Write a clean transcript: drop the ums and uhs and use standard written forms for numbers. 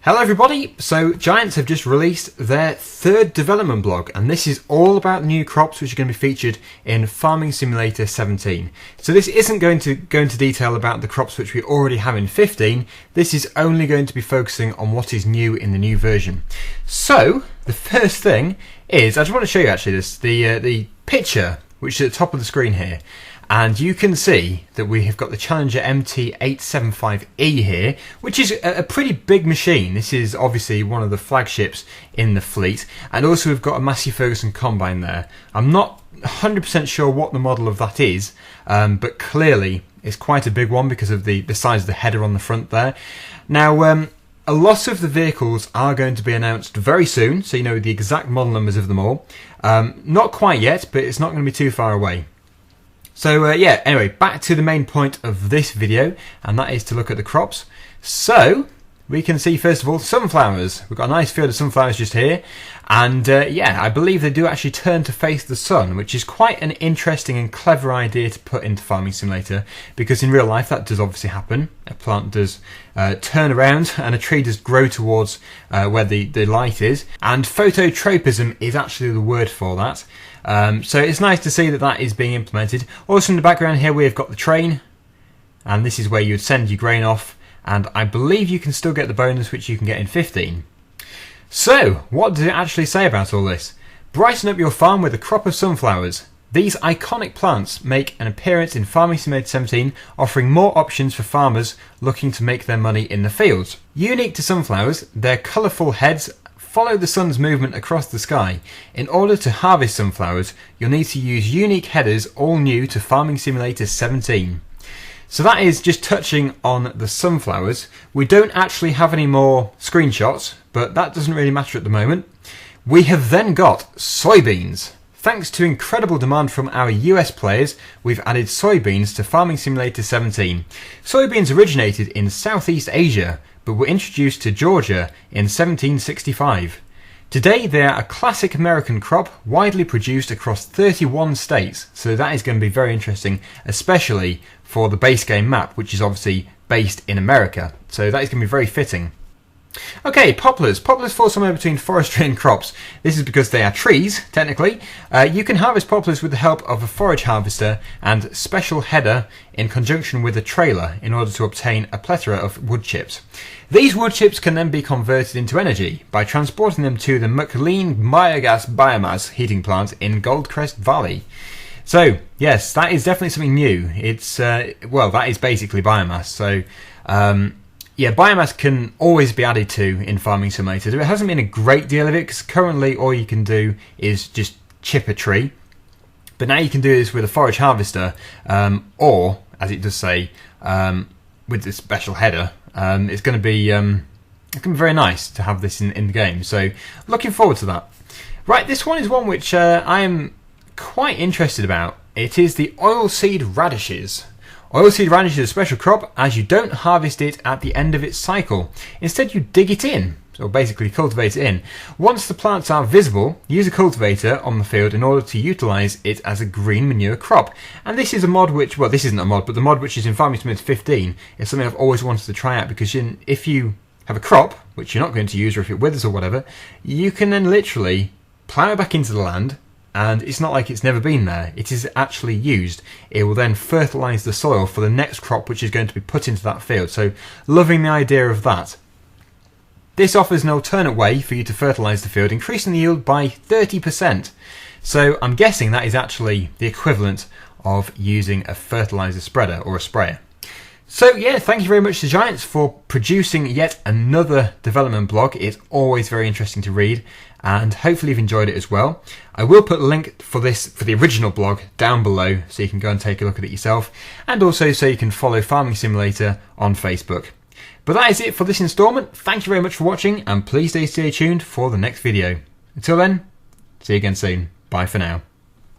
Hello everybody, so Giants have just released their third development blog, and this is all about new crops which are going to be featured in Farming Simulator 17. So this isn't going to go into detail about the crops which we already have in 15, this is only going to be focusing on what is new in the new version. So, the first thing is, I just want to show you actually this, the picture which is at the top of the screen here. And you can see that we have got the Challenger MT875E here, which is a pretty big machine. This is obviously one of the flagships in the fleet. And also we've got a Massey Ferguson combine there. I'm not 100% sure what the model of that is, but clearly it's quite a big one because of the size of the header on the front there. Now, a lot of the vehicles are going to be announced very soon, so you know the exact model numbers of them all. Not quite yet, but it's not going to be too far away. So yeah, anyway, back to the main point of this video, and that is to look at the crops. So, we can see first of all sunflowers. We've got a nice field of sunflowers just here, and yeah, I believe they do actually turn to face the sun, which is quite an interesting and clever idea to put into Farming Simulator, because in real life that does obviously happen. A plant does turn around and a tree does grow towards where the light is, and phototropism is actually the word for that. So it's nice to see that that is being implemented. Also in the background here we've got the train, and this is where you would send your grain off, and I believe you can still get the bonus which you can get in 15. So, what does it actually say about all this? Brighten up your farm with a crop of sunflowers. These iconic plants make an appearance in Farming Simulator 17, offering more options for farmers looking to make their money in the fields. Unique to sunflowers, their colourful heads follow the sun's movement across the sky. In order to harvest sunflowers, you'll need to use unique headers all new to Farming Simulator 17. So that is just touching on the sunflowers. We don't actually have any more screenshots, but that doesn't really matter at the moment. We have then got soybeans. Thanks to incredible demand from our US players, we've added soybeans to Farming Simulator 17. Soybeans originated in Southeast Asia, but were introduced to Georgia in 1765. Today they are a classic American crop, widely produced across 31 states, so that is going to be very interesting, especially for the base game map, which is obviously based in America, so that is going to be very fitting. Okay, poplars. Poplars fall somewhere between forestry and crops. This is because they are trees, technically. You can harvest poplars with the help of a forage harvester and special header in conjunction with a trailer in order to obtain a plethora of wood chips. These wood chips can then be converted into energy by transporting them to the McLean biomass heating plant in Goldcrest Valley. So, yes, that is definitely something new. It's, well, that is basically biomass, so yeah, biomass can always be added to in Farming Simulator. There hasn't been a great deal of it, because currently all you can do is just chip a tree. But now you can do this with a forage harvester, or, as it does say, with the special header. It's going to be very nice to have this in the game. So, looking forward to that. Right, this one is one which I am quite interested about. It is the oilseed radishes. Oilseed radish is a special crop as you don't harvest it at the end of its cycle. Instead you dig it in, or basically cultivate it in. Once the plants are visible, use a cultivator on the field in order to utilise it as a green manure crop. And this is a mod which, well, this isn't a mod, but the mod which is in Farming Simulator 15 is something I've always wanted to try out, because if you have a crop, which you're not going to use, or if it withers or whatever, you can then literally plough it back into the land, and it's not like it's never been there. It is actually used. It will then fertilise the soil for the next crop which is going to be put into that field. So, loving the idea of that. This offers an alternate way for you to fertilise the field, increasing the yield by 30%. So, I'm guessing that is actually the equivalent of using a fertiliser spreader or a sprayer. So yeah, thank you very much to Giants for producing yet another development blog. It's always very interesting to read, and hopefully you've enjoyed it as well. I will put a link for the original blog down below, so you can go and take a look at it yourself, and also so you can follow Farming Simulator on Facebook. But that is it for this instalment. Thank you very much for watching, and please stay tuned for the next video. Until then, see you again soon. Bye for now.